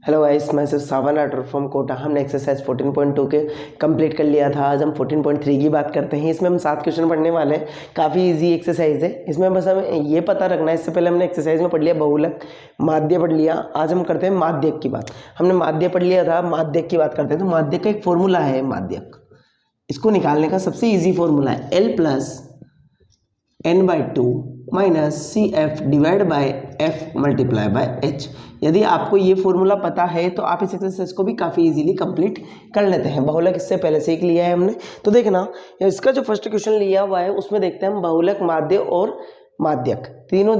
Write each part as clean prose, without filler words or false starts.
Hello guys, मैं सिर्फ सावन आर्टर from Kota. हमने एक्सरसाइज 14.2 के कंप्लीट कर लिया था। आज हम 14.3 की बात करते हैं। इसमें हम 7 क्वेश्चन पढ़ने वाले हैं। काफ़ी इजी एक्सरसाइज है। इसमें बस हमें ये पता रखना है, इससे पहले हमने एक्सरसाइज में पढ़ लिया बहुलक, माध्य पढ़ लिया। आज हम करते हैं माध्यक की बात। हमने माध्य पढ़ लिया था, माध्यक की बात करते हैं। तो माध्यक का एक फॉर्मूला है माध्यक, इसको निकालने का सबसे ईजी फॉर्मूला है L plus n/2 minus C F divide by F multiply by H. यदि आपको ये फॉर्मूला पता है तो आप इस एक्सरसाइज को भी काफ़ी इजीली कंप्लीट कर लेते हैं। बहुलक इससे पहले से ही लिया है हमने। तो देखना, इसका जो फर्स्ट क्वेश्चन लिया हुआ है उसमें देखते हैं हम बहुलक, माध्य और माध्यक तीनों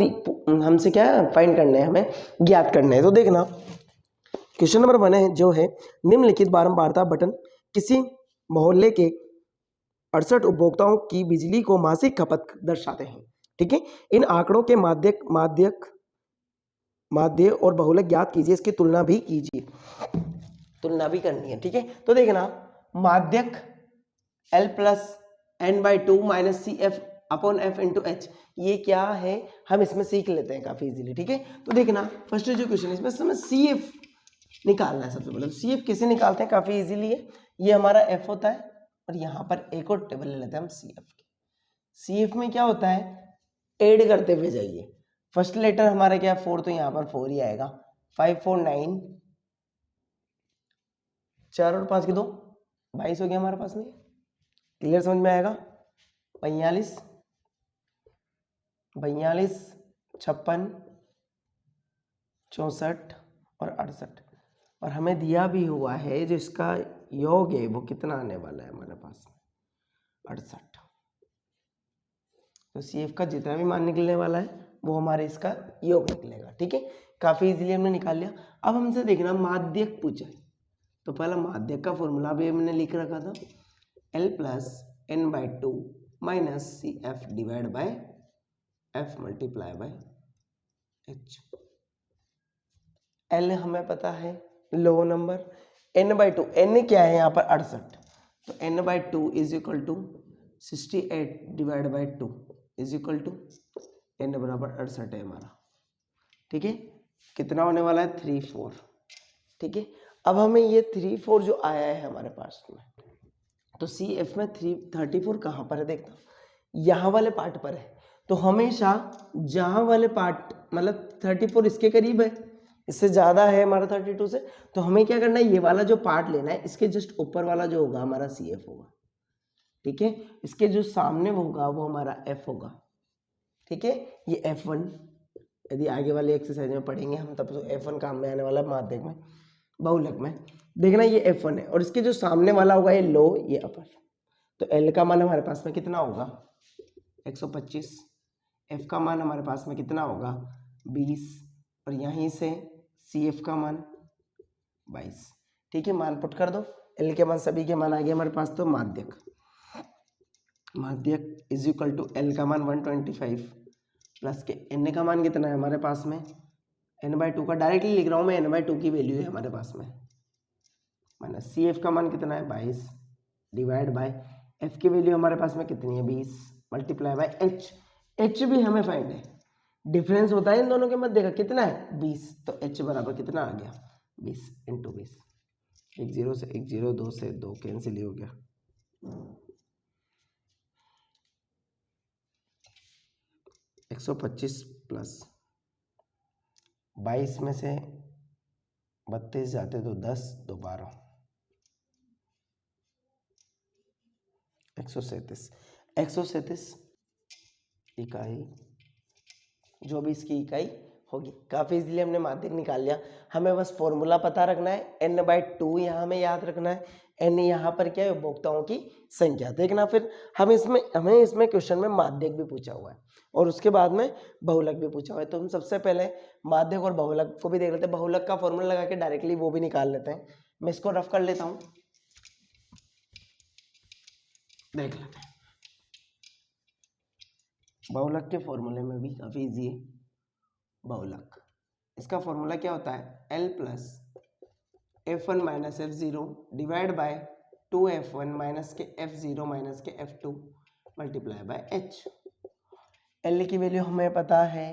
हमसे क्या फाइंड करने हैं, हमें ज्ञात करने हैं। तो देखना, क्वेश्चन नंबर 1 है जो है निम्नलिखित बारंबारता बटन किसी मोहल्ले के 68 उपभोक्ताओं की बिजली को मासिक खपत दर्शाते हैं। ठीक है, इन आंकड़ों के माध्य और बहुलक ज्ञात कीजिए, इसकी तुलना भी कीजिए, तुलना भी करनी है। ठीक है, तो देखना, माध्यक L plus n/2 minus C F upon F into H, ये क्या है हम इसमें सीख लेते हैं काफी इजीली। ठीक है, तो देखना फर्स्ट जो क्वेश्चन है इसमें हमें सी एफ निकालना है। सबसे पहले सी एफ कैसे निकालते हैं, काफी इजीली है। ये हमारा एफ होता है और यहाँ पर एक और टेबल ले लेते हैं हम सी एफ की। सी एफ में क्या होता है, ऐड करते हुए जाइए। फर्स्ट लेटर हमारा क्या है 4, तो यहाँ पर 4 ही आएगा। 5 4 9, 4 और 5 के 2 22 हो गया हमारे पास में। क्लियर, समझ में आएगा। 42 56 64 और 68, और हमें दिया भी हुआ है जो इसका योग है वो कितना आने वाला है हमारे पास, 68। तो सी एफ का जितना भी मान निकलने वाला है वो हमारे इसका योग निकलेगा। ठीक है, काफी इजीली हमने निकाल लिया। अब हमसे देखना माध्यक पूछा है, तो पहला माध्यक का फॉर्मूला भी हमने लिख रखा था, L plus n/2 minus C F divide by F multiply by H. L हमें पता है लो नंबर, n/2, n क्या है यहाँ पर 68, तो n/2 is equal to 68 divide by 2 is equal to n बराबर 68 है हमारा। ठीक है, कितना होने वाला है 3 4। ठीक है, अब हमें ये 3 4 जो आया है हमारे पास में, तो सी एफ में 34 कहाँ पर है, देखता यहाँ वाले पार्ट पर है। तो हमेशा जहाँ वाले पार्ट मतलब 34 इसके करीब है, इससे ज़्यादा है हमारा 32 से, तो हमें क्या करना है, ये वाला जो पार्ट लेना है, इसके जस्ट ऊपर वाला जो होगा हमारा सी एफ होगा। ठीक है, इसके जो सामने होगा वो हमारा एफ होगा। ठीक है, ये F1, यदि आगे वाले एक्सरसाइज में पढ़ेंगे हम तब तो F1 काम में आने वाला है माध्यक में, बहुलक में। देखना ये F1 है और इसके जो सामने वाला होगा ये लो, ये अपर। तो L का मान हमारे पास में कितना होगा 125, F का मान हमारे पास में कितना होगा 20, और यहीं से CF का मान 22। ठीक है, मान पुट कर दो, L के मान सभी के मान आ गए हमारे पास। तो माध्यक इज इक्वल टू L का मान 125 प्लस के n का मान कितना है हमारे पास में, n/2 का डायरेक्टली लिख रहा हूँ मैं, n/2 की वैल्यू है हमारे पास में, माइनस सी एफ का मान कितना है 22 डिवाइड बाय एफ की वैल्यू हमारे पास में कितनी है 20 मल्टीप्लाई बाय एच। एच भी हमें फाइंड है, डिफरेंस होता है इन दोनों के मध्य का, कितना है 20, तो एच बराबर कितना आ गया 20 इंटू 20। 1 0 से 1 0, 2 से 2 कैंसिल ही हो गया। 125 प्लस 22 में से 32 जाते तो 10 2 12, 137 इकाई जो भी इसकी इकाई होगी। काफी इजीली हमने माध्यक निकाल लिया। हमें बस फॉर्मूला पता रखना है, n/2 यहाँ हमें याद रखना है, n यहाँ पर क्या है उपभोक्ताओं की संख्या। देखना फिर हमें इसमें क्वेश्चन में माध्यक भी पूछा हुआ है और उसके बाद में बहुलक भी पूछा हुआ है। तो हम सबसे पहले माध्यक और बहुलक को भी देख लेते हैं। बहुलक का फॉर्मूला लगा के डायरेक्टली वो भी निकाल लेते हैं। मैं इसको रफ कर लेता हूँ, देख लेते हैं। बहुलक के फॉर्मूले में भी काफी इजी है। बहुलक, इसका फॉर्मूला क्या होता है, L plus F1 minus F0 divide by 2F1 minus के F0 माइनस के F2 multiply by H। L की वैल्यू हमें पता है,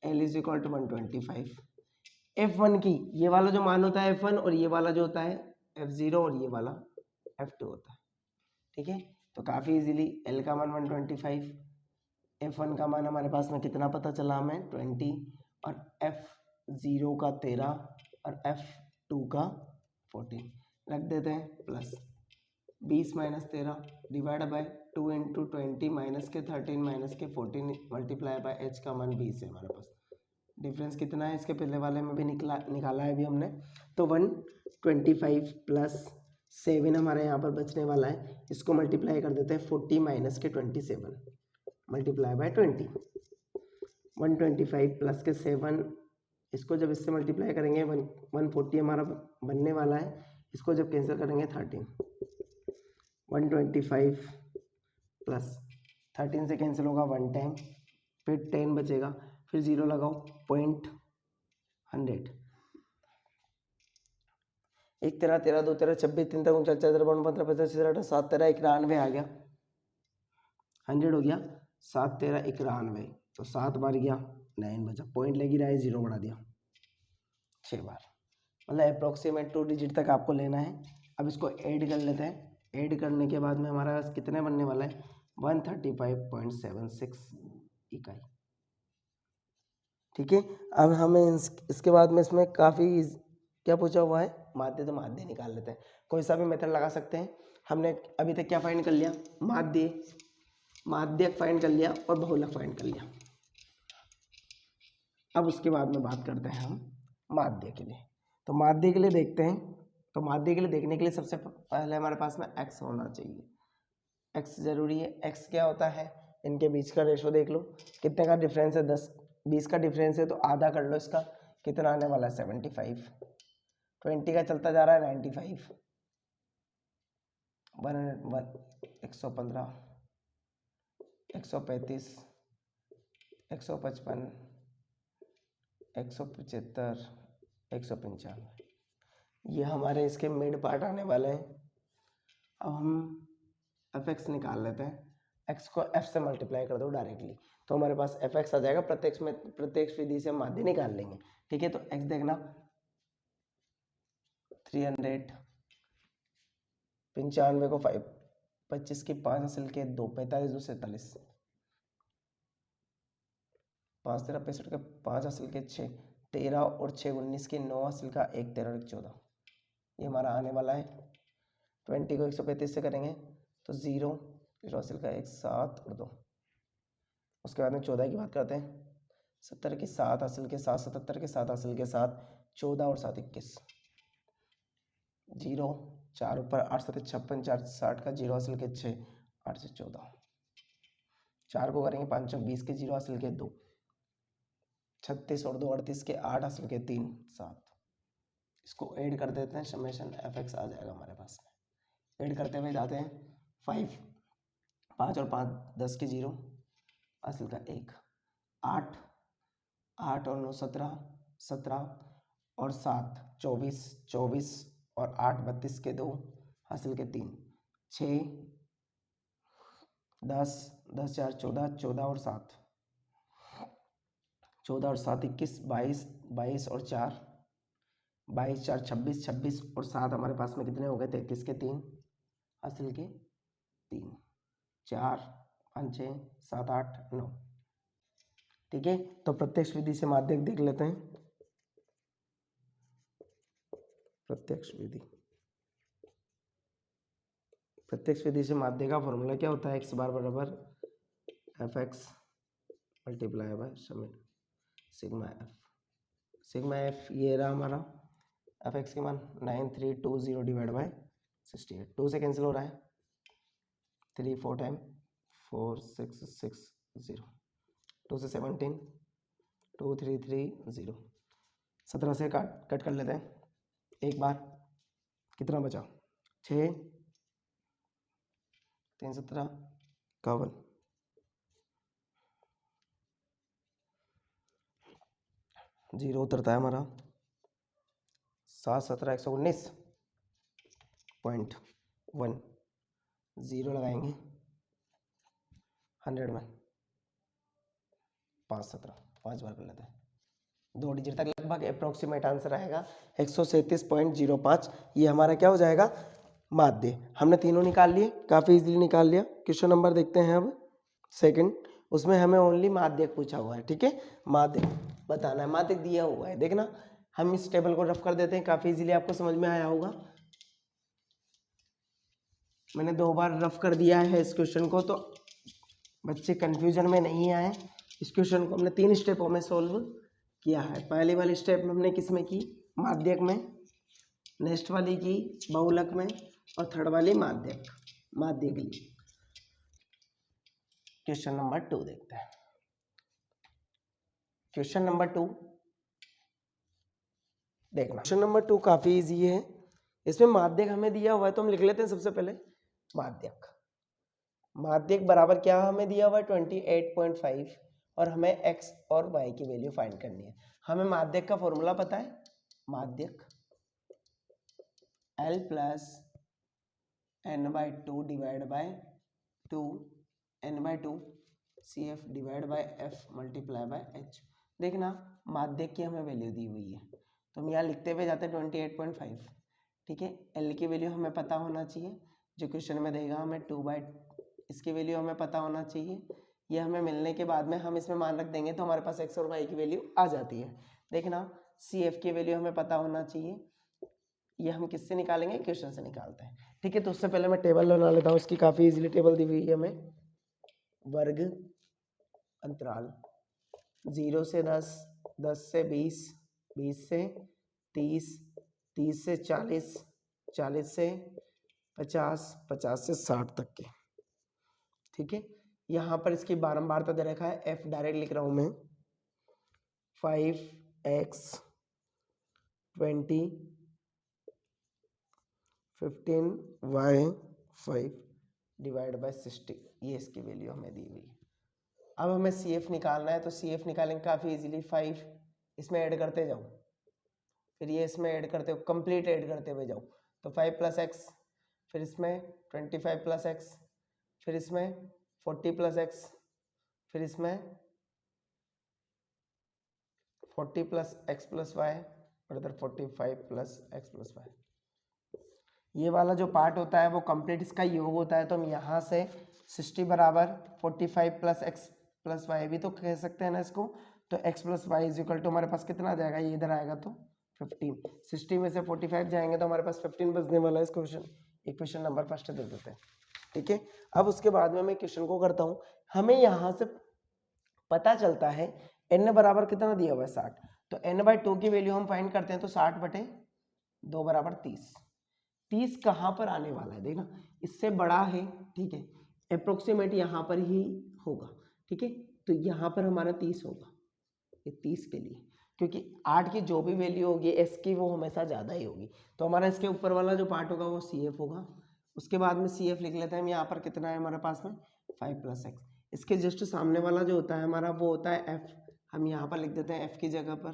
L is equal to 125, F1 की ये वाला जो मान होता है F1 और ये वाला जो होता है F0 और ये वाला F2 होता है। ठीक है, तो काफ़ी इजीली L का मान 125, F1 का मान हमारे पास में कितना पता चला हमें 20 और F0 का 13 और F2 का 14 रख देते हैं plus 20 minus 13 divide by 2 into 20 minus के 13 माइनस के 14 मल्टीप्लाई बाय H का मान 20 है हमारे पास। डिफरेंस कितना है इसके पहले वाले में भी निकाला है अभी हमने, तो 125 प्लस 7 हमारे यहाँ पर बचने वाला है। इसको मल्टीप्लाई कर देते हैं 40 माइनस के 27 मल्टीप्लाई बाय 20। 125 प्लस के 7, इसको जब इससे मल्टीप्लाई करेंगे 140 हमारा बनने वाला है। इसको जब कैंसिल करेंगे 13, 125 प्लस 13 से कैंसिल होगा 1 टाइम, फिर 10 बचेगा, फिर 0 लगाओ 0.100, 1 13 13 2 13 26 3 तक 49 4 15 15 55 7 13 91 आ गया, 100 हो गया, 7 13 91, तो 7 बार गया 9 बचा, पॉइंट लगी रहा है 0 बढ़ा दिया 6 बार, मतलब अप्रोक्सीमेट 2 डिजिट तक आपको लेना है। अब इसको ऐड कर लेते हैं, ऐड करने के बाद में हमारा कितने बनने वाला है 135.76 इकाई। ठीक है, अब हमें इसके बाद में इसमें काफ़ी क्या पूछा हुआ है माध्य, तो माध्य निकाल लेते हैं, कोई सा भी मेथड लगा सकते हैं। हमने अभी तक क्या फाइंड कर लिया, माध्यक फाइंड कर लिया और बहुलक फाइंड कर लिया। अब उसके बाद में बात करते हैं हम माध्य के लिए। तो माध्य के लिए देखते हैं, तो माध्य के लिए देखने के लिए सबसे पहले हमारे पास में x होना चाहिए, x जरूरी है। x क्या होता है, इनके बीच का रेशो देख लो, कितने का डिफरेंस है 10 20 का डिफरेंस है, तो आधा कर लो इसका, कितना आने वाला है 75, 20 का चलता जा रहा है 95, 115, 135, 155, 175, 195, ये हमारे इसके मिड पार्ट आने वाले हैं। अब हम fx निकाल लेते हैं, x को f से मल्टीप्लाई कर दो डायरेक्टली, तो हमारे पास fx आ जाएगा। प्रत्यक्ष विधि से हम माध्य निकाल लेंगे। ठीक है, तो x देखना 300, 95 को 5 25 की 5 असल के 2 45 2 47, 5 13 65 के 5 असल के 6 13 और 6 19 की 9 असल का 1 13 और 14, ये हमारा आने वाला है। 20 को 135 से करेंगे तो 0 0 असल का 1 7 और 2। उसके बाद में 14 की बात करते हैं, 70 की 7 असल के 7 77 के 7 असल के 7 14 और 7 21, 0 4 ऊपर 8 7 56 4 60 का 0 असल के 6 8 से 14, 4 को करेंगे 5 20 के 0 असल के 2 36 और 2 38 के 8 असल के 3 7। इसको ऐड कर देते हैं, समेशन fx आ जाएगा हमारे पास में। ऐड करते हुए जाते हैं 5 5 और 5 10 के 0 असल का 1 8 8 और 9 17 17 और 7 24 24 और 8 32 के 2 हासिल के 3 6 10 10 4 14 14 और 7 14 और 7 21 22 22 और 4 22 4 26 26 और 7 हमारे पास में कितने हो गए 33 के 3 हासिल के 3 4 5 6 7 8 9। ठीक है, तो प्रत्यक्ष विधि से माध्यक देख लेते हैं। प्रत्यक्ष विधि से माध्य का फॉर्मूला क्या होता है, x बार बराबर fx multiply by sigma F ये रहा हमारा fx के मान 9320 डिवाइड बाय 68, 2 से कैंसिल हो रहा है 3 4 टाइम 4 6 6 0, 2 से 17 2 3 3 0, 17 से कट कर लेते हैं एक बार, कितना बचा 6 3 17 51, 0 उतरता है हमारा 7 17 119.1, 0 लगाएंगे 100 में 5 17 5 बार कर लेते हैं 2 डिजिट तक लगभग अप्रोक्सीमेट आंसर आएगा 137.05। ये हमारा क्या हो जाएगा, माध्य। हमने तीनों निकाल लिए, काफ़ी इजीली निकाल लिया। क्वेश्चन नंबर देखते हैं अब सेकंड, उसमें हमें ओनली माध्यक पूछा हुआ है, ठीक है। माध्यक बताना है, माध्यक दिया हुआ है, देखना हम इस टेबल को रफ कर देते हैं, काफ़ी इजीली आपको समझ में आया होगा। मैंने 2 बार रफ कर दिया है इस क्वेश्चन को, तो बच्चे कंफ्यूजन में नहीं आए। इस क्वेश्चन को हमने 3 स्टेपों में सोल्व किया है। पहली वाली स्टेप में हमने किस में की, माध्यक में, नेक्स्ट वाली की बहुलक में, और थर्ड वाली माध्यक, माध्य के लिए। क्वेश्चन नंबर 2 देखते हैं। क्वेश्चन नंबर 2 देखना, क्वेश्चन नंबर 2 काफी इजी है। इसमें माध्यक हमें दिया हुआ है, तो हम लिख लेते हैं सबसे पहले माध्यक। माध्यक बराबर क्या हमें दिया हुआ है 28.5, और हमें x और y की वैल्यू फाइंड करनी है। हमें माध्यक का फॉर्मूला पता है, माध्यक L plus n/2 divide by 2 n/2 CF divide by F multiply by H। देखना माध्यक की हमें वैल्यू दी हुई है, तो हम यहाँ लिखते हुए जाते हैं 28.5, ठीक है। L की वैल्यू हमें पता होना चाहिए, जो क्वेश्चन में देगा हमें 2/, इसकी वैल्यू हमें पता होना चाहिए। ये हमें मिलने के बाद में हम इसमें मान रख देंगे, तो हमारे पास x और y की वैल्यू आ जाती है। देखना CF की वैल्यू हमें पता होना चाहिए, ये हम किससे निकालेंगे, क्वेश्चन से निकालते हैं, ठीक है। तो उससे पहले मैं टेबल बना लेता हूँ, उसकी काफ़ी इजीली टेबल दी हुई है हमें। वर्ग अंतराल 0 से 10, 10 से 20, 20 से 30, 30 से 40, 40 से 50, 50 से 60 तक के, ठीक है। यहाँ पर इसकी बारंबारता दे रखा है, f डायरेक्ट लिख रहा हूँ मैं, 5x 20 15y 5 डिवाइड बाय 60, ये इसकी वैल्यू हमें दी हुई है। अब हमें CF निकालना है, तो CF निकालेंगे काफ़ी इजीली, 5 इसमें ऐड करते जाओ, फिर ये इसमें ऐड करते हो, कंप्लीट ऐड करते हुए जाओ, तो 5 प्लस एक्स, फिर इसमें 25 प्लस एक्स, फिर इसमें 40 प्लस एक्स, फिर इसमें 40 प्लस एक्स प्लस वाई, और इधर 45 प्लस एक्स प्लस वाई। ये वाला जो पार्ट होता है वो कंप्लीट इसका योग होता है, तो हम यहाँ से 60 बराबर 45 प्लस एक्स प्लस वाई भी तो कह सकते हैं ना इसको। तो x plus Y is equal to हमारे पास कितना आ जाएगा, ये इधर आएगा तो 15, 60 में से 45 जाएंगे तो हमारे पास 15 बचने वाला है। इस question equation number first they देते हैं, ठीक है। अब उसके बाद में मैं क्वेश्चन को करता हूँ। हमें यहाँ से पता चलता है n बराबर कितना दिया हुआ है 60, तो n/2 की वैल्यू हम फाइंड करते हैं, तो 60/2 बराबर 30। 30 कहाँ पर आने वाला है, देखना इससे बड़ा है, ठीक है, अप्रोक्सीमेट यहाँ पर ही होगा, ठीक है। तो यहाँ पर हमारा 30 होगा, ये 30 के लिए, क्योंकि 8 की जो भी वैल्यू होगी s की वो हमेशा ज़्यादा ही होगी, तो हमारा इसके ऊपर वाला जो पार्ट होगा वो CF होगा। उसके बाद में CF लिख लेते हैं हम, यहाँ पर कितना है हमारे पास में 5 प्लस एक्स। इसके जस्ट सामने वाला जो होता है हमारा वो होता है F, हम यहाँ पर लिख देते हैं F की जगह पर,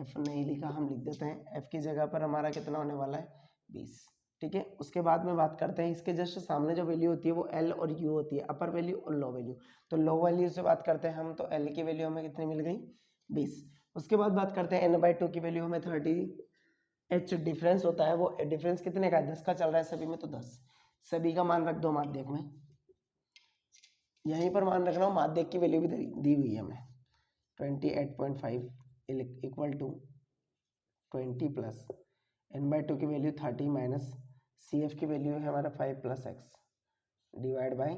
F नहीं लिखा, हम लिख देते हैं F की जगह पर हमारा कितना होने वाला है 20, ठीक है। उसके बाद में बात करते हैं इसके जस्ट सामने जो वैल्यू होती है वो L और U होती है, अपर वैल्यू और लो वैल्यू। तो लो वैल्यू से बात करते हैं हम, तो L की वैल्यू हमें कितनी मिल गई 20। उसके बाद बात करते हैं n/2 की वैल्यू हमें 30, h डिफरेंस होता है, वो डिफरेंस कितने का है 10 का चल रहा है सभी में, तो 10 सभी का मान रख दो माध्यक में, यहीं पर मान रख रहा हूँ, माध्यक की वैल्यू भी दी हुई है हमें 28.5 इक्वल टू 20 प्लस n/2 की वैल्यू 30 माइनस CF की वैल्यू है हमारा 5 plus x divide by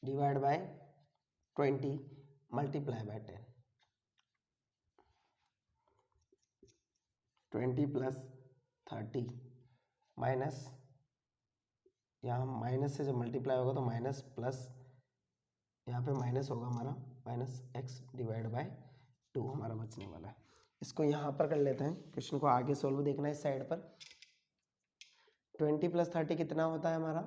divide by 20 multiply by 10, 20 plus 30 minus, यहाँ माइनस से जब मल्टीप्लाई होगा तो माइनस प्लस, यहाँ पे माइनस होगा हमारा माइनस एक्स डिवाइड बाय 2 हमारा बचने वाला है। इसको यहाँ पर कर लेते हैं, क्वेश्चन को आगे सोल्व देखना है इस साइड पर। 20 प्लस 30 कितना होता है हमारा,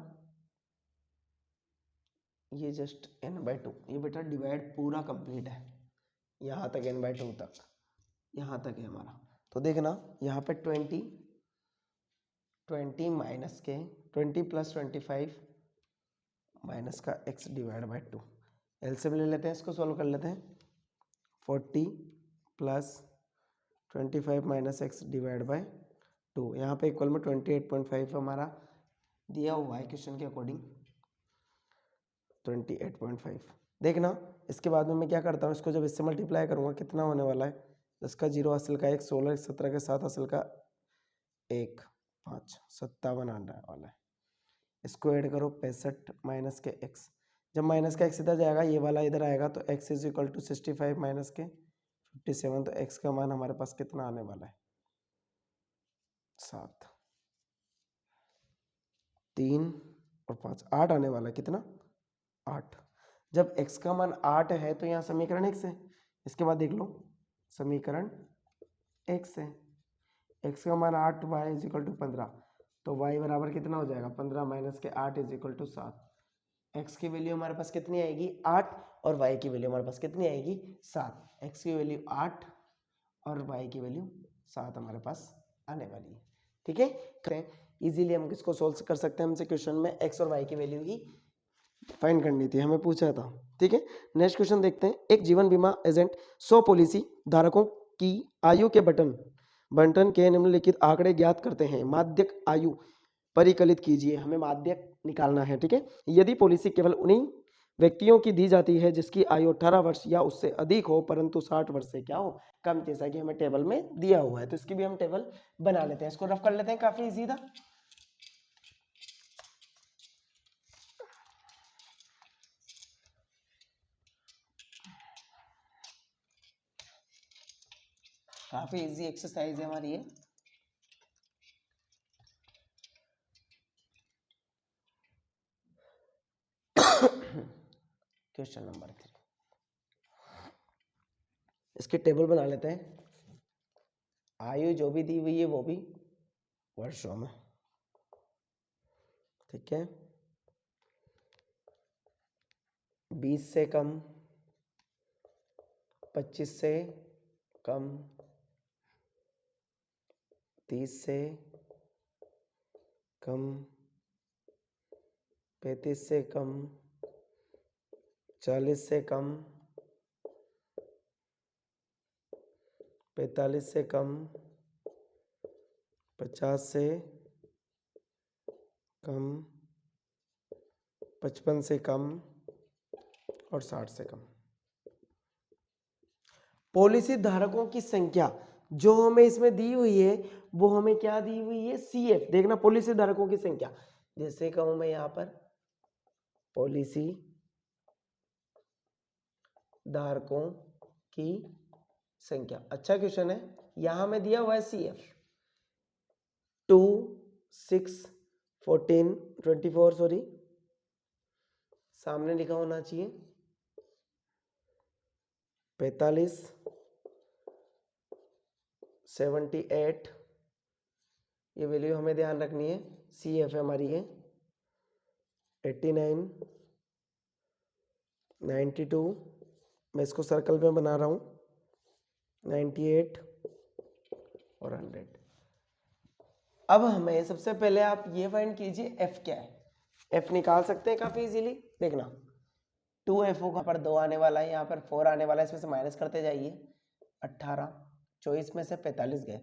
ये जस्ट n/2, ये बेटा डिवाइड पूरा कंप्लीट है, यहाँ तक n/2 तक, यहाँ तक है हमारा। तो देखना यहाँ पे 20 माइनस के 20 प्लस 25 माइनस का x डिवाइड बाई 2। एलसीएम ले लेते हैं, इसको सॉल्व कर लेते हैं। 40 plus 25 minus x divide by 2, यहाँ पे इक्वल में 28.5 हमारा दिया हुआ है क्वेश्चन के अकॉर्डिंग, 28.5। देखना इसके बाद में मैं क्या करता हूँ, इसको जब इससे मल्टीप्लाई करूँगा कितना होने वाला है, 10 का 0 हासिल का 1, 16, 17 के 7 हासिल का 1, 5, 57 आने वाला है। इसको ऐड करो 65 माइनस के x, जब माइनस का x इधर जाएगा ये वाला इधर आएगा तो x is equal to 65 minus के 57, तो x का मान हमारे पास कितना आने वाला है, 7, 3 और 5, 8 आने वाला है। कितना, 8। जब x का मान 8 है तो यहाँ समीकरण x है। इसके बाद देख लो समीकरण x है, x का मान 8, y इज इक्वल टू 15, तो y बराबर कितना हो जाएगा, 15 माइनस के 8 इज इक्वल टू 7। x की वैल्यू हमारे पास कितनी आएगी, 8, और y की वैल्यू हमारे पास कितनी आएगी, 7। x की वैल्यू 8 और y की वैल्यू 7 हमारे पास आने वाली है। ठीक है, इजीली हम किसको सोल्व कर सकते हैं, हमसे क्वेश्चन में x और y की वैल्यू ही फाइंड करनी थी, हमें पूछा था। ठीक है, नेक्स्ट क्वेश्चन देखते हैं। एक जीवन बीमा एजेंट 100 पॉलिसी धारकों की आयु के बंटन के निम्नलिखित आंकड़े ज्ञात करते हैं। माध्यक आयु परिकलित कीजिए, हमें माध्यक निकालना है। ठीक है, यदि पॉलिसी केवल उन्हीं व्यक्तियों की दी जाती है जिसकी आयु 18 वर्ष या उससे अधिक हो परंतु 60 वर्ष से क्या हो कम, जैसा कि हमें टेबल में दिया हुआ है, तो इसकी भी हम टेबल बना लेते हैं। इसको रफ कर लेते हैं, काफी इजी था। काफी इजी एक्सरसाइज है हमारी ये। क्वेश्चन नंबर 3, इसकी टेबल बना लेते हैं। आयु जो भी दी हुई है वो भी वर्षों में। ठीक है, 20 से कम, 25 से कम, 30 से कम, 35 से कम, 40 से कम, 45 से कम, 50 से कम, 55 से कम और 60 से कम। पॉलिसी धारकों की संख्या जो हमें इसमें दी हुई है वो हमें क्या दी हुई है, CF। देखना पॉलिसी धारकों की संख्या, जैसे कहूं मैं यहां पर पॉलिसी धारकों की संख्या, अच्छा क्वेश्चन है। यहां में दिया हुआ है CF 2, 6, 14, 24, सॉरी सामने लिखा होना चाहिए 45, 78, ये वैल्यू हमें ध्यान रखनी है। CF हमारी है 89, 92, मैं इसको सर्कल में बना रहा हूँ, 98 और 100। अब हमें सबसे पहले आप ये फाइंड कीजिए F क्या है। F निकाल सकते हैं काफी इजीली। देखना 2F होगा, पर 2 आने वाला है, यहाँ पर 4 आने वाला है, इसमें से माइनस करते जाइए। 18, 24 में से 45 गए,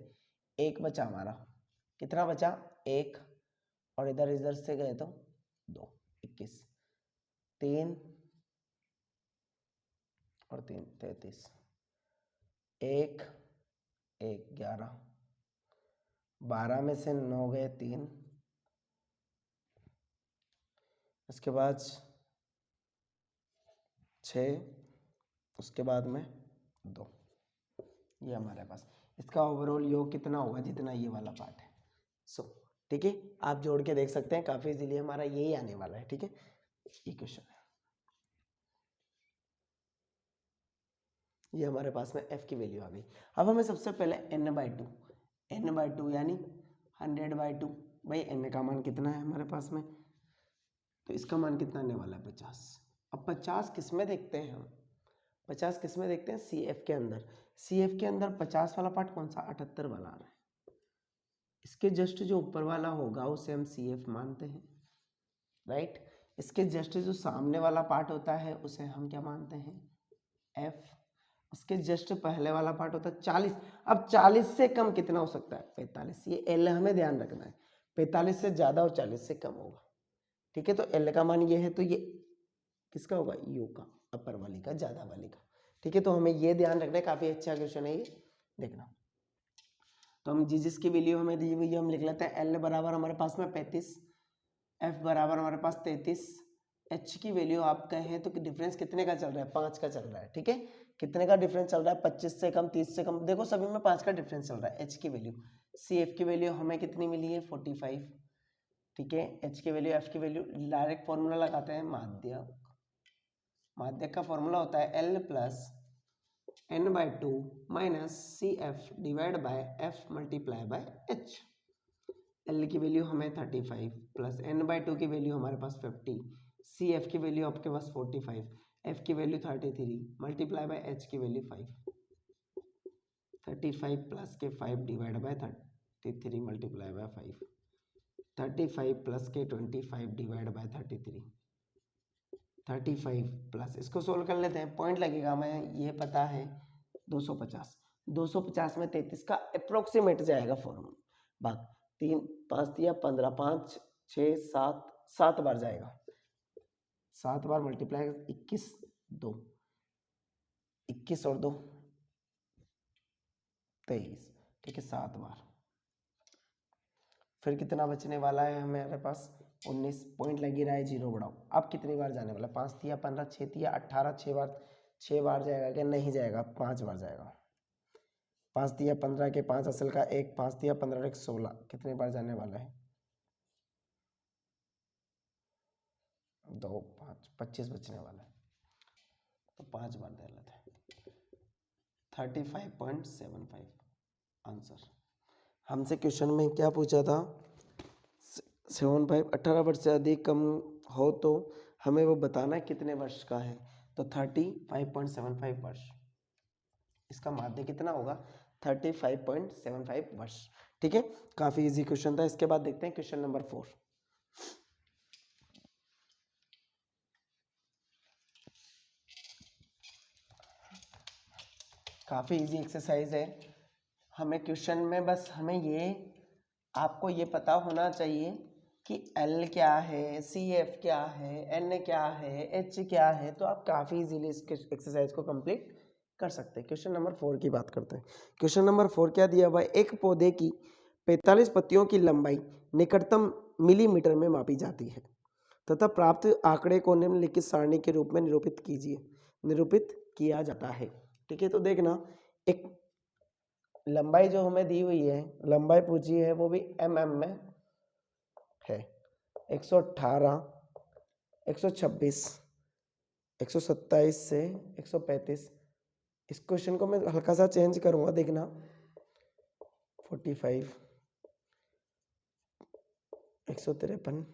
1 बचा हमारा, कितना बचा 1, और इधर इधर से गए तो 2, 21, 3 और 3 33, 1 1 11, 12 में से 9 गए 3, उसके बाद 6, उसके बाद में 2, ये हमारे पास इसका ओवरऑल योग कितना होगा, जितना ये वाला पार्ट है। ठीक है, आप जोड़ के देख सकते हैं, काफी इजीली हमारा यही आने वाला है। ठीक है, ये क्वेश्चन है, ये हमारे पास में F की वैल्यू आ गई। अब हमें सबसे पहले n/2 यानी 100/2, भाई n का मान कितना है हमारे पास में, तो इसका मान कितना आने वाला है 50। अब 50 किस में देखते हैं हम, 50 किस में देखते हैं, CF के अंदर। CF के अंदर 50 वाला पार्ट कौन सा, 78 वाला आ रहा है। इसके जस्ट जो ऊपर वाला होगा उसे हम CF मानते हैं, राइट। इसके जस्ट जो सामने वाला पार्ट होता है उसे हम क्या मानते हैं f, उसके जस्ट पहले वाला पार्ट होता है 40। अब 40 से कम कितना हो सकता है 45, ये l हमें ध्यान रखना है, 45 से ज़्यादा और 40 से कम होगा, ठीक है। तो l का मान ये है, तो ये किसका होगा u का, अपर वाली का, ज़्यादा वाली का, ठीक है। तो हमें ये ध्यान रखना है, काफ़ी अच्छा क्वेश्चन है ये, देखना। तो हम जिसकी वैल्यू हमें दी हुई है हम लिख लेते हैं, l बराबर हमारे पास में 35, f बराबर हमारे पास 33, h की वैल्यू आप कहें तो डिफरेंस कितने का चल रहा है 5 का चल रहा है, ठीक है। कितने का डिफरेंस चल रहा है 25 से कम 30 से कम, देखो सभी में 5 का डिफरेंस चल रहा है। h की वैल्यू, cf की वैल्यू हमें कितनी मिली है 45, ठीक है। h की वैल्यू, f की वैल्यू, डायरेक्ट फॉर्मूला लगाते हैं, माध्यक, माध्यक का फॉर्मूला होता है l plus n/2 minus cf divide by f multiply by h। l की वैल्यू हमें 35 प्लस n/2 की वैल्यू हमारे पास 50, cf की वैल्यू आपके पास 45, f की वैल्यू 33 मल्टीप्लाई बाय h की वैल्यू 5, 35 प्लस के 5 divide by 33 multiply by 5, 35 plus के 25 डिवाइड बाय 33, 35 प्लस, इसको सोल्व कर लेते हैं, पॉइंट लगेगा, हमें ये पता है 250, 250 में 33 का अप्रोक्सीमेट जाएगा फॉर्मूला, भाग 3 5 दिया 15, 5 6 7, 7 बार जाएगा, 7 बार मल्टीप्लाई 21 2, 21 और 2 23, ठीक है, 7 बार। फिर कितना बचने वाला है हमारे पास 19, पॉइंट लगी रहा है, जीरो बढ़ाओ। अब कितनी बार जाने वाला, 5 दिया 15, 6 दिया 18, 6 बार जाएगा क्या, नहीं जाएगा, 5 बार जाएगा। 5 दिया 15 के 5 असल का 1, 5 दिया 15 एक 16, कितने बार जाने वाला है 2 5, 25 बचने वाला है, तो 5 बार दे लेते हैं, 35.75 आंसर। हमसे क्वेश्चन में क्या पूछा था, 75 18 वर्ष से अधिक कम हो तो हमें वो बताना है कितने वर्ष का है, तो 35.75 वर्ष, इसका माध्य कितना होगा 35.75 वर्ष, ठीक है। काफी इजी क्वेश्चन था। इसके बाद देखते हैं क्वेश्चन नंबर 4। काफी इजी एक्सरसाइज है, हमें क्वेश्चन में बस हमें ये आपको ये पता होना चाहिए कि L क्या है, CF क्या है, N क्या है, H क्या है, तो आप काफ़ी इजीली इस एक्सरसाइज को कंप्लीट कर सकते हैं। क्वेश्चन नंबर 4 की बात करते हैं। क्वेश्चन नंबर 4 क्या दिया हुआ है, एक पौधे की 45 पत्तियों की लंबाई निकटतम मिलीमीटर में मापी जाती है तथा प्राप्त आंकड़े को निम्नलिखित सारणी के रूप में निरूपित कीजिए, निरूपित किया जाता है, ठीक है। तो देखना, एक लंबाई जो हमें दी हुई है, लंबाई पूछी है वो भी mm में है, 118, 126, 127 से 135। इस क्वेश्चन को मैं हल्का सा चेंज करूंगा, देखना 45, 153,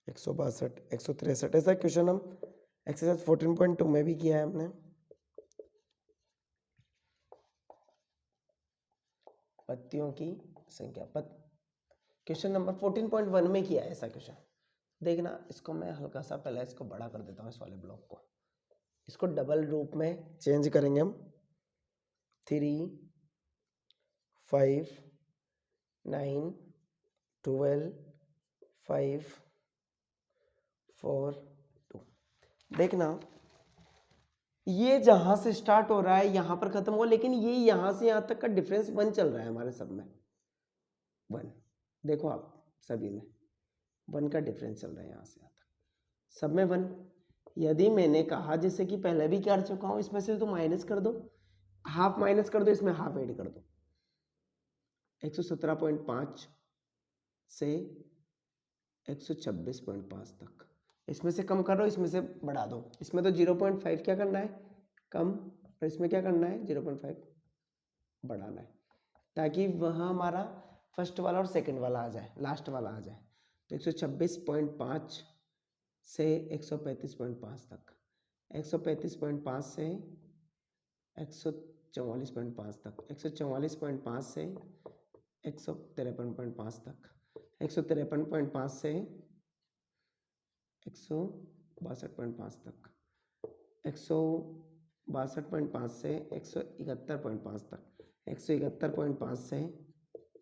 162, 163, ऐसा क्वेश्चन हम एक्सरसाइज 14.2 में भी किया है हमने। पत्तियों की संख्या, क्वेश्चन नंबर 14.1 में किया है ऐसा क्वेश्चन। देखना, इसको मैं हल्का सा पहले इसको बड़ा कर देता हूँ, इस वाले ब्लॉक को, इसको डबल रूप में चेंज करेंगे हम, 3 5 9 12 5 4 2। देखना, ये जहां से स्टार्ट हो रहा है यहां पर खत्म हुआ, लेकिन ये यहां से यहां तक का डिफरेंस 1 चल रहा है हमारे सब में, 1, देखो आप सभी में 1 का डिफरेंस चल रहा है यहां से यहां तक, सब में 1। यदि मैंने कहा जैसे कि पहले भी कर चुका हूं, इसमें से तो माइनस कर दो, हाफ माइनस कर दो, इसमें हाफ ऐड कर दो, 117.5 से 126.5 तक, इसमें से कम करो, इसमें से बढ़ा दो, इसमें तो 0.5 क्या करना है कम, और इसमें क्या करना है 0.5 बढ़ाना है, ताकि वह हमारा फर्स्ट वाला और सेकंड वाला आ जाए, लास्ट वाला आ जाए। तो 126.5 से 135.5 तक, 135.5 से 144.5 तक, 144.5 से 153.5 तक, 153.5 से 162.5 तक, 162.5 से 171.5 तक, 171.5 से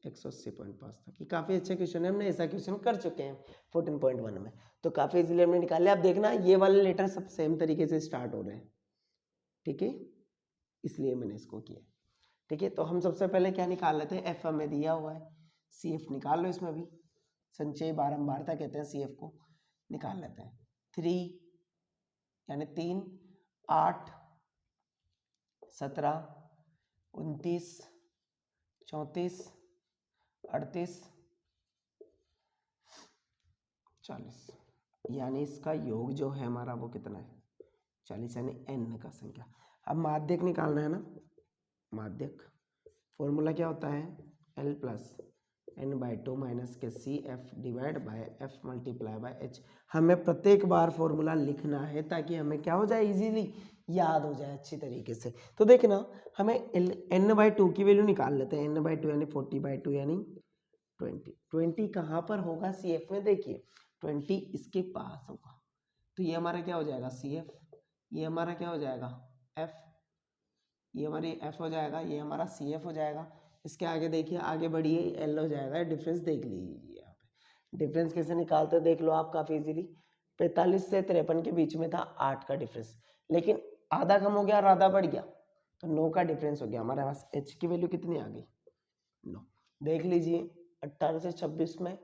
180.5 तक। ये काफ़ी अच्छा क्वेश्चन है, हमने ऐसा क्वेश्चन कर चुके हैं 14.1 में, तो काफ़ी इजीली हमने निकाल लिया। आप देखना ये वाले लेटर सब सेम तरीके से स्टार्ट हो रहे हैं, ठीक है, इसलिए मैंने इसको किया। ठीक है, तो हम सबसे पहले क्या निकाल लेते हैं, एफ हमें दिया हुआ है, सी एफ निकाल लो। इसमें भी संचय बारंबारता कहते हैं, सी एफ को निकाल लेते हैं। 3 यानी 3, 8, 17, 29, 34, 38, 40, यानी इसका योग जो है हमारा वो कितना है, 40, यानी n का संख्या। अब माध्यक निकालना है ना, माध्यक फॉर्मूला क्या होता है, L प्लस n/2 माइनस के C F divide by F multiply by H. हमें प्रत्येक बार फॉर्मूला लिखना है ताकि हमें क्या हो जाए, इजीली याद हो जाए अच्छी तरीके से। तो देखना हमें n/2 की वैल्यू निकाल लेते हैं, n/2 यानी 40/2 यानी 20। 20 कहाँ पर होगा सी एफ में, देखिए 20 इसके पास होगा, तो ये हमारा क्या हो जाएगा सी एफ, ये हमारा क्या हो जाएगा एफ, ये हमारी एफ हो जाएगा, ये हमारा सी एफ हो जाएगा। इसके आगे देखिए, आगे बढ़िए, एल हो जाएगा। डिफरेंस देख लीजिए यहाँ पे, डिफरेंस कैसे निकालते देख लो आप काफ़ी इजीली। 45 से 53 के बीच में था 8 का डिफरेंस, लेकिन आधा कम हो गया और आधा बढ़ गया, तो 9 का डिफरेंस हो गया हमारे पास। एच की वैल्यू कितनी आ गई, 9। देख लीजिए 18 से 26 में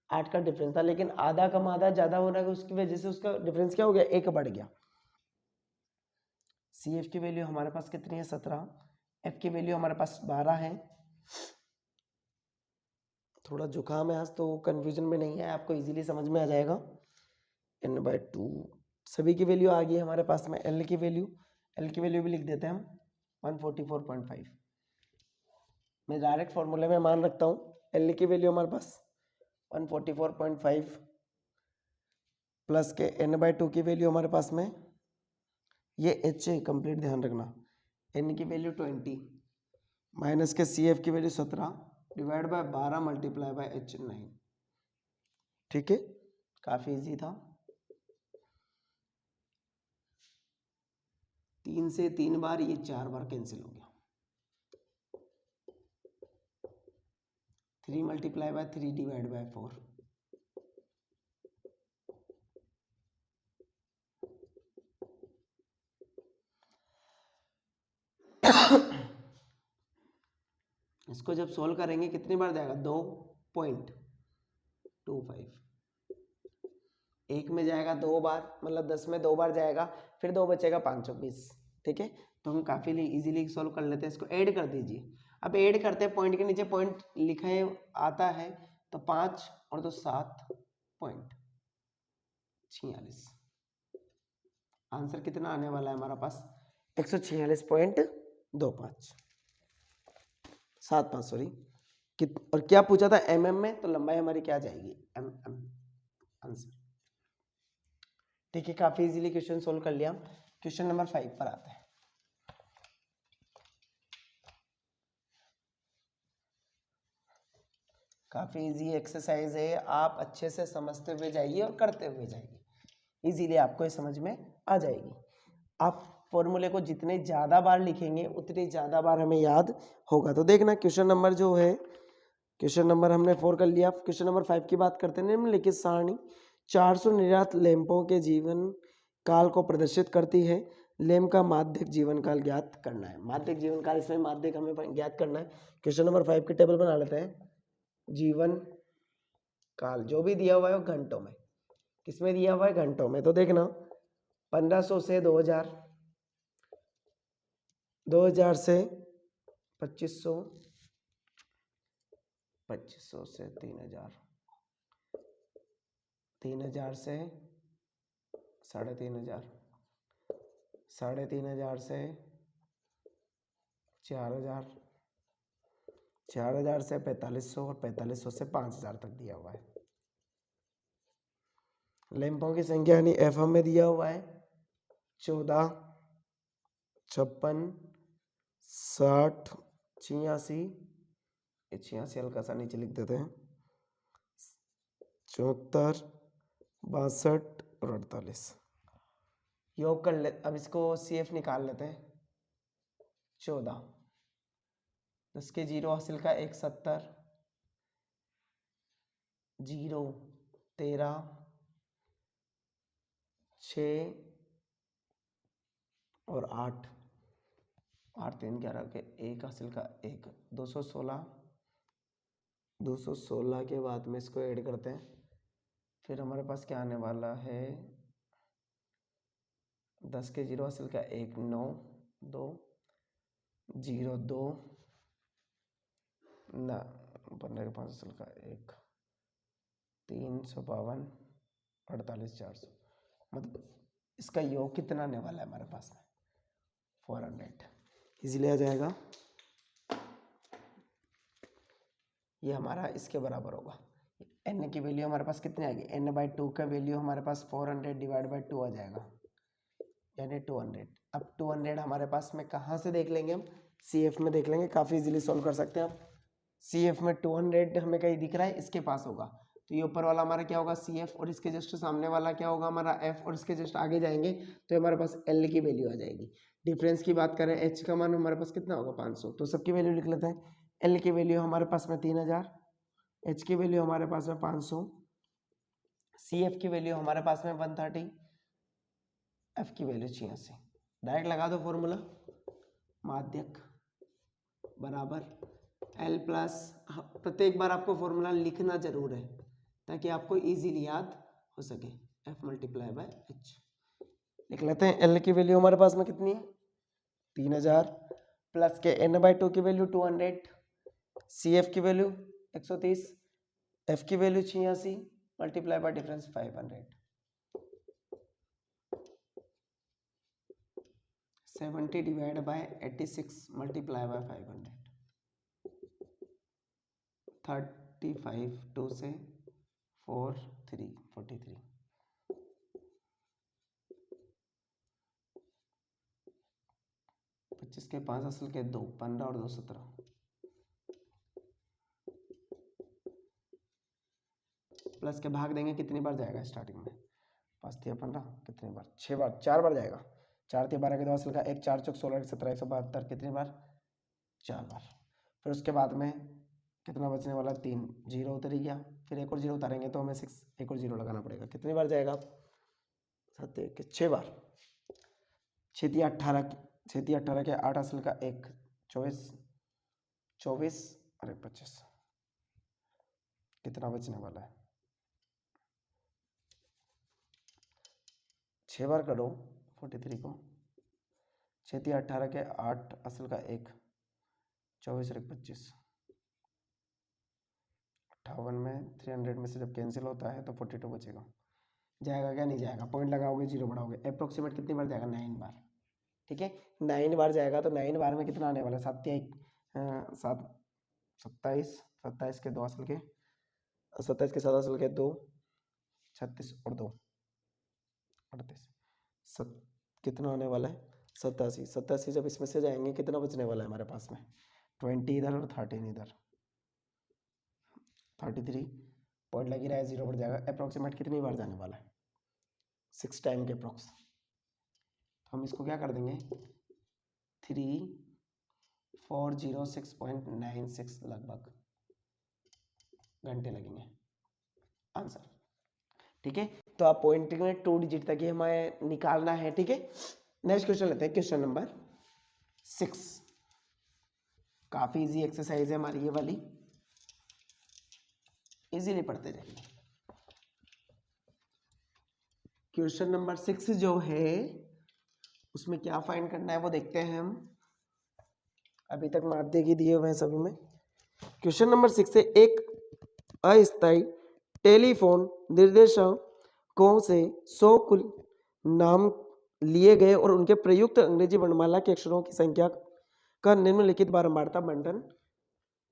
8 का डिफरेंस था, लेकिन आधा कम आधा ज़्यादा हो रहा है, उसकी वजह से उसका डिफरेंस क्या हो गया, 1 बढ़ गया। सी एफ की वैल्यू हमारे पास कितनी है, 17। एफ की वैल्यू हमारे पास 12 है। थोड़ा जुकाम है आज, तो कंफ्यूजन में नहीं है, आपको इजीली समझ में आ जाएगा। n/2 सभी की वैल्यू आ गई है हमारे पास में। एल की वैल्यू भी लिख देते हैं हम, 144.5। मैं डायरेक्ट फॉर्मूले में मान रखता हूँ, एल की वैल्यू हमारे पास 144.5 प्लस के n/2 की वैल्यू हमारे पास में, ये एच है कंप्लीट ध्यान रखना, n की वैल्यू 20 माइनस के सी एफ की value 17 divide by 12 multiply by H 9। ठीक है, काफी इजी था। 3 से 3 बार, ये 4 बार कैंसिल हो गया। 3 मल्टीप्लाई बाय 3 डिवाइड बाय 4, इसको जब सोल्व करेंगे कितनी बार जाएगा, 2.25। एक में जाएगा 2 बार, मतलब 10 में 2 बार जाएगा, फिर 2 बचेगा 520। ठीक है, तो हम काफी इजीली सोल्व कर लेते हैं। इसको ऐड कर दीजिए। अब ऐड करते हैं, पॉइंट के नीचे पॉइंट लिखे आता है, तो 5 और 2 7.46। आंसर कितना आने वाला है हमारा पास, 146.2575 सॉरी। और क्या पूछा था, mm में, तो लंबाई हमारी क्या जाएगी, mm आंसर। ठीक है, काफी इजीली क्वेश्चन सोल्व कर लिया। क्वेश्चन नंबर 5 पर आते हैं। काफी इजी एक्सरसाइज है, आप अच्छे से समझते हुए जाइए और करते हुए जाइए, इजीली आपको ये समझ में आ जाएगी। आप फॉर्मूले को जितने ज़्यादा बार लिखेंगे उतनी ज़्यादा बार हमें याद होगा। तो देखना क्वेश्चन नंबर जो है, क्वेश्चन नंबर हमने 4 कर लिया। क्वेश्चन नंबर 5 की बात करते हैं। निम्नलिखित सारणी 400 निर्यात लैंपों के जीवन काल को प्रदर्शित करती है। लैंप का माध्यक जीवन काल ज्ञात करना है। माध्यक जीवन काल, इसमें माध्यक हमें ज्ञात करना है। क्वेश्चन नंबर 5 की टेबल बना लेते हैं। जीवन काल जो भी दिया हुआ है वो घंटों में, किसमें दिया हुआ है, घंटों में। तो देखना 1500 से 2000, 2000 से 2500, 2500 से 3000, 3000 से 3500, 3500 से 4000, 4000 से 4500 और 4500 से 5000 तक दिया हुआ है। लैंपों की संख्या यानी एफ में दिया हुआ है 14, 56, 60, 86, 86 हल्का सा नीचे लिख देते हैं, 74, 62 और 48 योग कर ले। अब इसको CF निकाल लेते हैं। 14, 10 के 0 हासिल का 1, 70, 0, 13, 6 और 8, 8 3 11 के 1 हासिल का 1, 216, 216 के बाद में इसको ऐड करते हैं। फिर हमारे पास क्या आने वाला है, 10 के 0 हासिल का 1, 9, 2, 0, 2 ना 15 के 5 हासिल का 1, 352, 48, 400। मतलब इसका योग कितना आने वाला है हमारे पास में, 400 इजीली आ जाएगा। ये हमारा इसके बराबर होगा। n की वैल्यू हमारे पास कितनी आएगी, n/2 का वैल्यू हमारे पास 400 डिवाइड बाई 2 आ जाएगा, यानी 200। अब 200 हमारे पास में कहाँ से देख लेंगे हम, CF में देख लेंगे, काफ़ी इजीली सॉल्व कर सकते हैं हम। CF में 200 हमें कहीं दिख रहा है, इसके पास होगा, तो ये ऊपर वाला हमारा क्या होगा CF, और इसके जस्ट सामने वाला क्या होगा हमारा F, और इसके जस्ट आगे जाएंगे तो हमारे पास L की वैल्यू आ जाएगी। डिफरेंस की बात करें, H का मान हमारे पास कितना होगा 500, तो सबकी वैल्यू लिख लेते हैं। L की वैल्यू हमारे पास में 3000, H की वैल्यू हमारे पास में 500, CF की वैल्यू हमारे पास में 130, F की वैल्यू 86। डायरेक्ट लगा दो फॉर्मूला, माध्यक बराबर L प्लस, प्रत्येक बार आपको फॉर्मूला लिखना जरूर है ताकि आपको इजीली याद हो सके, F मल्टीप्लाई बाय H। लिख लेते हैं। L की वैल्यू हमारे पास में कितनी है 3000, प्लस के n/2 की वैल्यू 200, CF की वैल्यू 130, F की value 86, multiply by difference 500, 70 divide by 86 multiply by 500, 35 2 से 4 3 43, 25 के 5 असल के 2, 15 और 2 17, प्लस के भाग देंगे कितनी बार जाएगा स्टार्टिंग में, 5 3 15 कितनी बार, 6 बार, 4 बार जाएगा, 4 3 12 के 2 असल का 1, 4 चौक 16 17 172 कितनी बार, 4 बार। फिर उसके बाद में कितना बचने वाला, 3 जीरो उतर गया, फिर एक और जीरो उतारेंगे तो हमें 6 एक और जीरो लगाना पड़ेगा, कितनी बार जाएगा, 7 6 बार, 6 18 के 8 असल का 1, 24 और 25 कितना बचने वाला है, 6 बार करो 43 को, 6 18 के 8 असल का 1, 24 और 25, 58 में 300 में से जब कैंसिल होता है तो 42 बचेगा, जाएगा क्या नहीं जाएगा, पॉइंट लगाओगे जीरो बढ़ाओगे, अप्रोक्सीमेट कितनी बार जाएगा 9 बार, ठीक है 9 बार जाएगा, तो 9 बार में कितना आने वाला है, 27 के 2 असल के 27 के 7 असल के 2, 36 और 2 38, कितना आने वाला है 87 जब इसमें से जाएंगे कितना बचने वाला है हमारे पास में, 20 इधर और 13 इधर, 33 पॉइंट लगी रहा है जीरो बढ़ जाएगा, अप्रोक्सीमेट कितनी बार जाने वाला है 6 टाइम के अप्रोक्स, तो हम इसको क्या कर देंगे 3406.96 लगभग घंटे लगेंगे आंसर, ठीक है। तो आप पॉइंट में 2 डिजिट तक ही हमें निकालना है, ठीक है। नेक्स्ट क्वेश्चन लेते हैं, क्वेश्चन नंबर 6, काफी इजी एक्सरसाइज है हमारी ये वाली, इजीली पढ़ते जाएंगे। क्वेश्चन नंबर 6 जो है उसमें क्या फाइंड करना है वो देखते हैं हम, अभी तक माध्य की दिए हुए हैं सभी में। क्वेश्चन नंबर 6 से एक अस्थायी टेलीफोन निर्देशकों से 100 कुल नाम लिए गए और उनके प्रयुक्त अंग्रेजी वर्णमाला के अक्षरों की संख्या का निम्नलिखित बारंबारता बंटन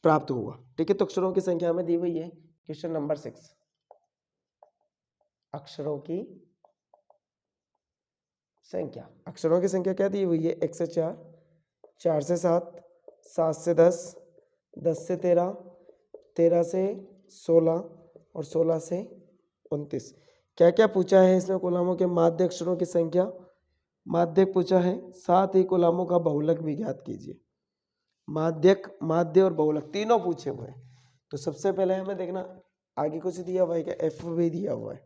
प्राप्त हुआ, ठीक है। तो अक्षरों की संख्या हमें दी हुई है क्वेश्चन नंबर 6, अक्षरों की संख्या, अक्षरों की संख्या क्या दी हुई है, 1 से 4, 4 से 7, 7 से 10, 10 से 13, 13 से 16 और 16 से 29। क्या क्या पूछा है इसमें? कोलामों के माध्य अक्षरों की संख्या, माध्यक पूछा है, साथ ही कोलामों का बहुलक भी ज्ञात कीजिए। माध्यक, माध्य और बहुलक तीनों पूछे हुए हैं। तो सबसे पहले हमें देखना आगे कुछ दिया हुआ है क्या? एफ भी दिया हुआ है,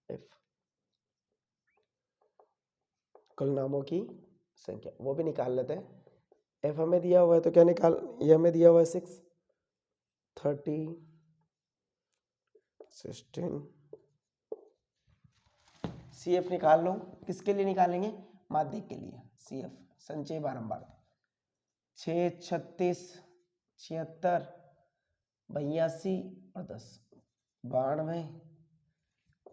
एफ कोलनामों की संख्या, वो भी निकाल लेते हैं। एफ हमें दिया हुआ है तो क्या निकाल, ये हमें दिया हुआ है 6, 30, 16। सी एफ निकाल लो। किसके लिए निकालेंगे? माध्यक के लिए। सी एफ संचय बारंबार 6, 36, 76, 82 और 10, 92,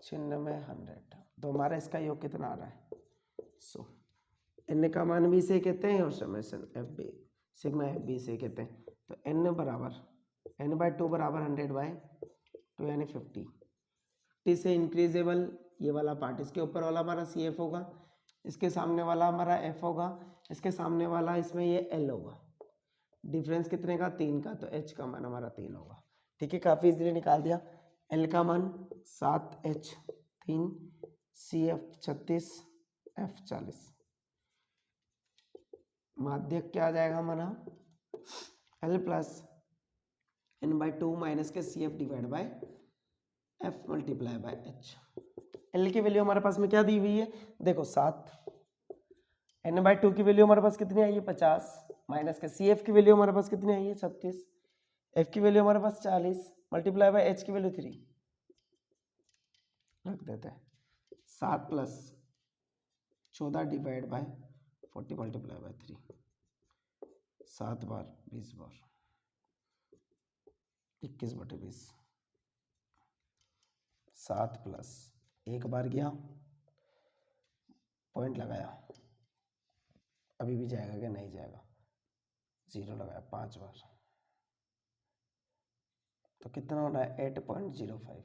96, 100। तो हमारा इसका योग कितना आ रहा है? 100। एन का मान भी से कहते हैं और summation F B, sigma F B से कहते हैं। तो एन बराबर n/2 बराबर 100/2 यानी 50। 50 से इंक्रीजेबल ये वाला पार्ट, इसके ऊपर वाला हमारा सी एफ होगा, इसके सामने वाला हमारा एफ होगा, इसके सामने वाला इसमें ये एल होगा। डिफरेंस कितने का? 3 का। तो एच का मान हमारा 3 होगा। ठीक है, काफ़ी इजीली निकाल दिया। एल का मान 7H 3, सी एफ 36, एफ 40। माध्यक क्या आ जाएगा हमारा? एल प्लस n/2 माइनस के C F divide by F multiply by H. L की वैल्यू हमारे पास में क्या दी हुई है? देखो 7, n/2 की वैल्यू हमारे पास कितनी आई है? 50, माइनस के सी एफ की वैल्यू हमारे पास कितनी आई है? 36, एफ की वैल्यू हमारे पास 40, मल्टीप्लाई बाय एच की वैल्यू 3 रख देते हैं। 7 plus 14 divide by 40 multiply by 3, 7 bar 20 bar 21/20। 7 plus 1 बार गया, पॉइंट लगाया, अभी भी जाएगा क्या? नहीं जाएगा। 0 लगाया 5 बार, तो कितना होना है? 8.05।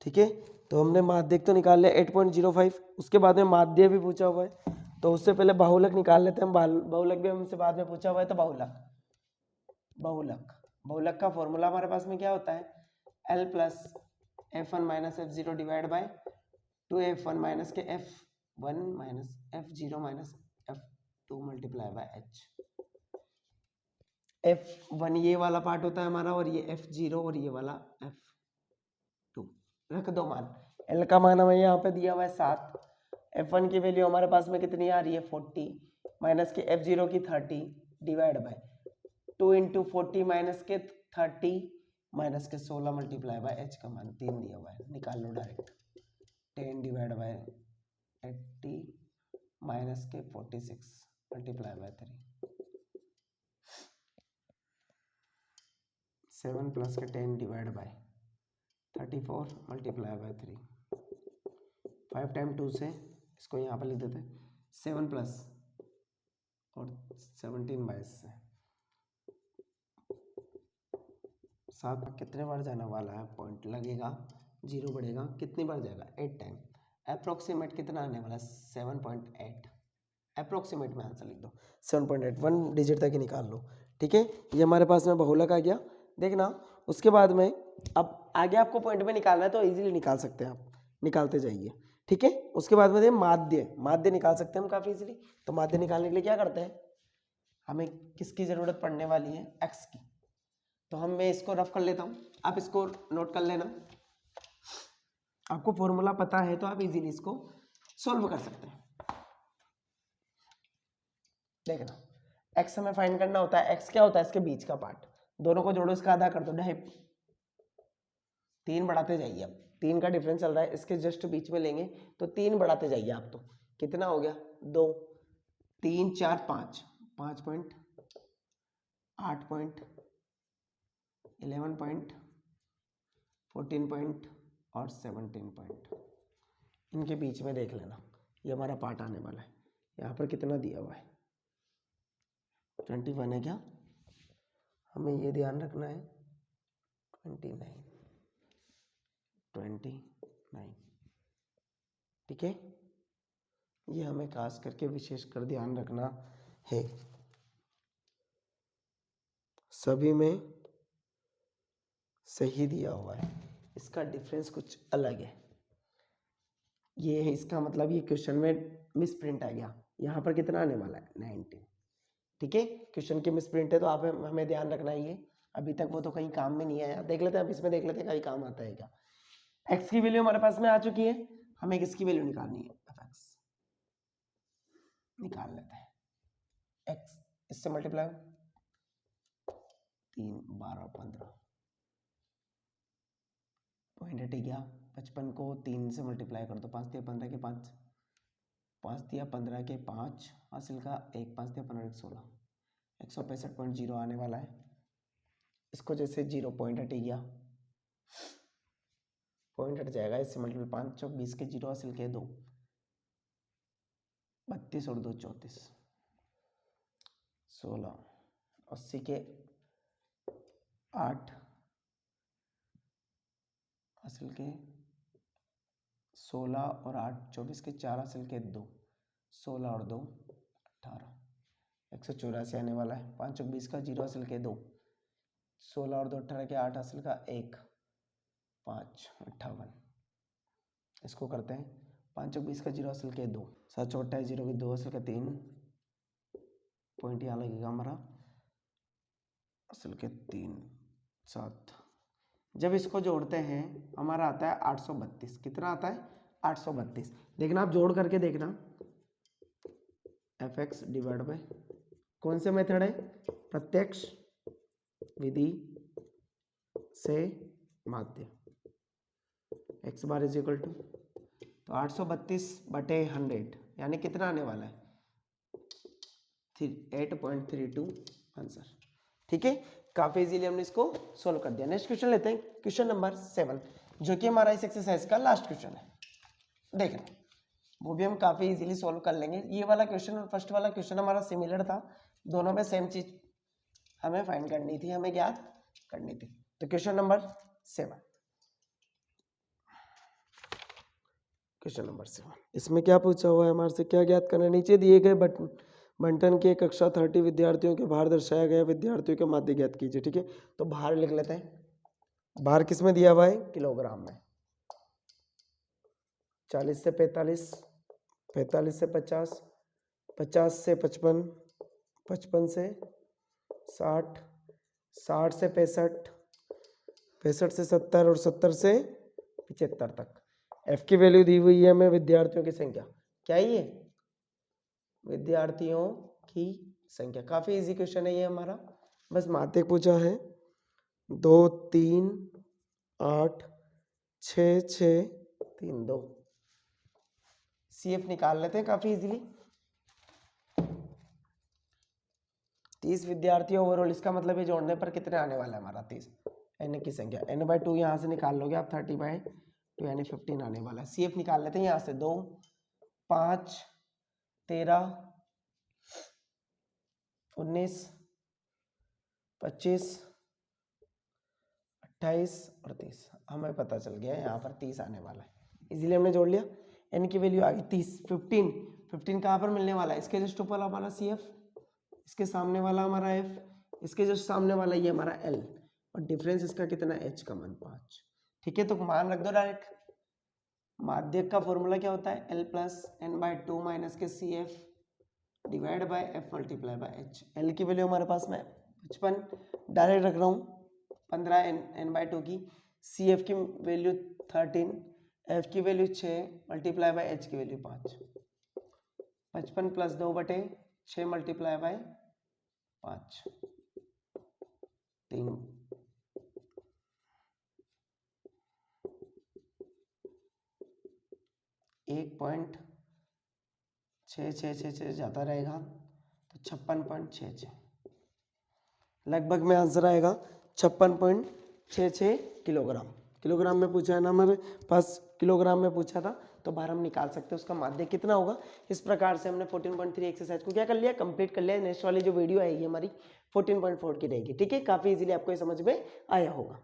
ठीक है, तो हमने माध्यक तो निकाल लिया 8.05। उसके बाद में माध्य भी पूछा हुआ है, तो उससे पहले बाहुलक निकाल लेते हैं हम। बाहुलक भी हमसे बाद में पूछा हुआ है। तो बाहुलक, बहुलक, बहुलक का फॉर्मूला हमारे पास में क्या होता है? L plus F1 minus F0 divide by 2F1 minus के F1 minus F0 minus F2 multiply by H। F1 ये वाला पार्ट होता है हमारा, और ये F0 और ये वाला F2। रख दो मान। L का मान हमें यहाँ पे दिया हुआ है 7, F1 की वैल्यू हमारे पास में कितनी आ रही है? 40, माइनस के F0 की 30 डिवाइड बाय 2 इंटू 40 माइनस के 30 माइनस के 16 मल्टीप्लाई बाय एच का मान 3 दिया हुआ है, निकाल लो डायरेक्ट। 10 डिवाइड बाय 80 माइनस के 46 मल्टीप्लाई बाय 3, 7 प्लस के 10 divide by 34 multiply by 3, 5 time 2 से इसको यहाँ पर लिख देते हैं 7 प्लस और 17 बाय से 7 कितने बार जाने वाला है? पॉइंट लगेगा, 0 बढ़ेगा, कितनी बार जाएगा? 8 टाइम। अप्रोक्सीमेट कितना आने वाला? 7.8। अप्रोक्सीमेट में आंसर लिख दो 7.8, 1 डिजिट तक ही निकाल लो। ठीक है, ये हमारे पास में बहुलक आ गया। देखना उसके बाद में अब आगे आपको पॉइंट में निकालना है तो इजीली निकाल सकते हैं आप, निकालते जाइए। ठीक है, उसके बाद में माध्य, माध्य निकाल सकते हैं हम काफ़ी इजीली। तो माध्य निकालने के लिए क्या करते हैं? हमें किसकी ज़रूरत पड़ने वाली है? एक्स की। तो हम मैं इसको रफ कर लेता हूँ, आप इसको नोट कर लेना। आपको फॉर्मूला पता है तो आप इजीली इसको सॉल्व कर सकते हैं। देखना x हमें फाइंड करना होता है। x क्या होता है? इसके बीच का पार्ट, दोनों को जोड़ो, इसका आधा कर दो, 2.5। 3 बढ़ाते जाइए, अब 3 का डिफरेंस चल रहा है, इसके जस्ट बीच में लेंगे तो 3 बढ़ाते जाइए आप। तो कितना हो गया? 2, 3, 4, 5, 5 पॉइंट, 8 पॉइंट, 11 पॉइंट, 14 पॉइंट और 17 पॉइंट। इनके बीच में देख लेना, ये हमारा पार्ट आने वाला है। यहाँ पर कितना दिया हुआ है? 21 है क्या? हमें ये ध्यान रखना है 29। ठीक है, ये हमें खास करके विशेष कर ध्यान रखना है। सभी में सही दिया हुआ है, इसका डिफरेंस कुछ अलग है। ये है इसका मतलब, ये क्वेश्चन में मिस प्रिंट आ गया। यहाँ पर कितना आने वाला है 19। ठीक है, क्वेश्चन की मिस प्रिंट है तो आप हमें ध्यान रखना है। ये अभी तक वो तो कहीं काम में नहीं आया, देख लेते हैं अब इसमें, देख लेते हैं कहीं काम आता है क्या। एक्स की वैल्यू हमारे पास में आ चुकी है, हमें किसकी वैल्यू निकालनी है, एफ निकाल लेते हैं। एक्स इससे मल्टीप्लाई 3 12 15 पॉइंट हट गया। 55 को 3 से मल्टीप्लाई कर दो, 5 दिया 15 के 5, 5 दिया 15 के 5 हासिल का 1, 5 दिया 15 के 16, 165.0 आने वाला है। इसको जैसे 0 पॉइंट हट गया, पॉइंट हट जाएगा, इससे मल्टीप्लाई 5 चौक 20 के 0 हासिल के 2, 32 और 2 34, 16, 80 के 8 हासिल के 16 और 8 24 के 4 हासिल के 2, 16 और 2 18, 184 आने वाला है। 5 चौक 20 का 0 हासिल के 2, 16 और 2 18 के 8 हासिल का 1, 5 58। इसको करते हैं, 5 चौक 20 का 0 हासिल के 2, 7 चौक 28 0 के 2 हासिल का 3, पॉइंट यहाँ लगेगा हमारा हासिल के 3 7। जब इसको जोड़ते हैं हमारा आता है 832। कितना आता है 832। देखना आप जोड़ करके देखना, एफ एक्स डिवाइड बाय कौन से मेथड है, प्रत्यक्ष विधि से माध्य, X bar is equal to, तो 832/100 यानी कितना आने वाला है 8.32 आंसर। ठीक है, काफी इजीली हमने इसको सोल्व कर दिया। नेक्स्ट क्वेश्चन लेते हैं, क्वेश्चन नंबर 7, जो कि हमारा इस एक्सरसाइज का लास्ट क्वेश्चन है। देखना वो भी हम काफी इजीली सोल्व कर लेंगे। ये वाला क्वेश्चन और फर्स्ट वाला क्वेश्चन हमारा सिमिलर था, दोनों में सेम चीज हमें फाइंड करनी थी, हमें ज्ञात करनी थी। तो क्वेश्चन नंबर 7, क्वेश्चन नंबर 7 इसमें क्या पूछा हुआ है हमारे से, क्या ज्ञात करना है। नीचे दिए गए बंटन के कक्षा 30 विद्यार्थियों के भार दर्शाया गया, विद्यार्थियों के माध्य ज्ञात कीजिए। ठीक है, तो भार लिख लेते हैं। भार किस में दिया हुआ है, किलोग्राम में। 40 से 45, 45 से 50, 50 से 55, 55 से 60, 60 से 65, 65 से 70 और 70 से 75 तक। एफ की वैल्यू दी हुई है हमें, विद्यार्थियों की संख्या क्या है, ये विद्यार्थियों की संख्या। काफी इजी क्वेश्चन है ये हमारा, बस माध्य पूछा है। 2 3 8 6 6 3 2, CF निकाल लेते हैं काफी इजीली। 30 विद्यार्थी ओवरऑल, इसका मतलब है जोड़ने पर कितने आने वाला है हमारा 30, n की संख्या, n/2 यहाँ से निकाल लोगे आप, 30/2 यानी 15 आने वाला है। CF निकाल लेते हैं यहाँ से, 2 5 13 19 25 28 और 30, हमें पता चल गया यहाँ पर 30 आने वाला है। इजीली हमने जोड़ लिया, n की वैल्यू आ गई 30। 15 कहाँ पर मिलने वाला है, इसके जस्ट ऊपर हमारा CF, इसके सामने वाला हमारा F, इसके जस्ट सामने वाला ये हमारा L, और डिफरेंस इसका कितना H का मान 5। ठीक है, तो मान रख दो डायरेक्ट। माध्यक का फॉर्मूला क्या होता है, L + n/2 माइनस के CF divide by F multiply by H। L की वैल्यू हमारे पास में 55, डायरेक्ट रख रहा हूँ 15 n/2 की, CF की वैल्यू 13, F की वैल्यू 6 मल्टीप्लाई बाय H की वैल्यू 5। 55 + 2/6 मल्टीप्लाई बाय 5 3 1.6666 जाता रहेगा, तो 56.66 लगभग में आंसर आएगा 56.66 किलोग्राम। किलोग्राम में पूछा है ना हमारे पास, किलोग्राम में पूछा था, तो बाहर हम निकाल सकते हैं उसका माध्य कितना होगा। इस प्रकार से हमने 14.3 एक्सरसाइज को क्या कर लिया, कंप्लीट कर लिया। नेक्स्ट वाली जो वीडियो आएगी हमारी 14.4 की रहेगी। ठीक है, काफी इजीली आपको ये समझ में आया होगा।